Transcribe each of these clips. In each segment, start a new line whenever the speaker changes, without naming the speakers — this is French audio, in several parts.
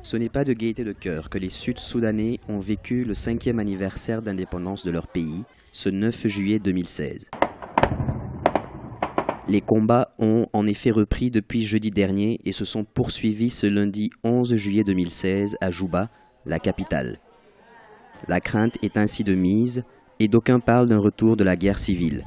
Ce n'est pas de gaieté de cœur que les Sud-Soudanais ont vécu le 5e anniversaire d'indépendance de leur pays, ce 9 juillet 2016. Les combats ont en effet repris depuis jeudi dernier et se sont poursuivis ce lundi 11 juillet 2016 à Juba, la capitale. La crainte est ainsi de mise et d'aucuns parlent d'un retour de la guerre civile.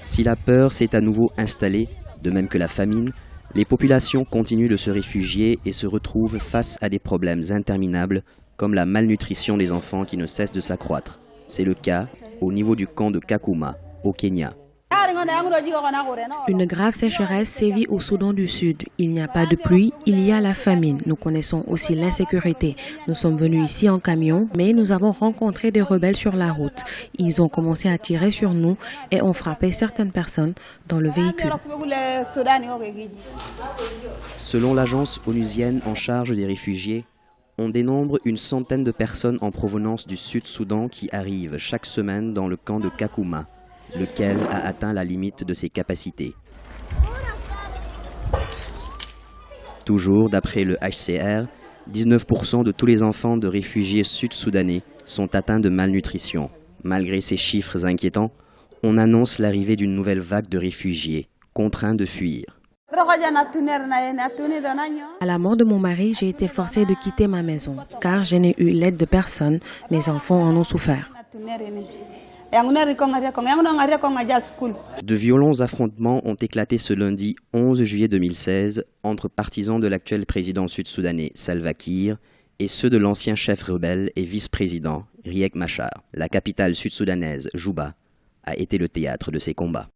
Si la peur s'est à nouveau installée, de même que la famine, les populations continuent de se réfugier et se retrouvent face à des problèmes interminables comme la malnutrition des enfants qui ne cesse de s'accroître. C'est le cas au niveau du camp de Kakuma, au Kenya.
Une grave sécheresse sévit au Soudan du Sud. Il n'y a pas de pluie, il y a la famine. Nous connaissons aussi l'insécurité. Nous sommes venus ici en camion, mais nous avons rencontré des rebelles sur la route. Ils ont commencé à tirer sur nous et ont frappé certaines personnes dans le véhicule.
Selon l'agence onusienne en charge des réfugiés, on dénombre une centaine de personnes en provenance du Sud-Soudan qui arrivent chaque semaine dans le camp de Kakuma, lequel a atteint la limite de ses capacités. Toujours d'après le HCR, 19% de tous les enfants de réfugiés sud-soudanais sont atteints de malnutrition. Malgré ces chiffres inquiétants, on annonce l'arrivée d'une nouvelle vague de réfugiés, contraints de fuir.
À la mort de mon mari, j'ai été forcée de quitter ma maison, car je n'ai eu l'aide de personne. Mes enfants en ont souffert.
De violents affrontements ont éclaté ce lundi 11 juillet 2016 entre partisans de l'actuel président sud-soudanais Salva Kiir et ceux de l'ancien chef rebelle et vice-président Riek Machar. La capitale sud-soudanaise, Juba, a été le théâtre de ces combats.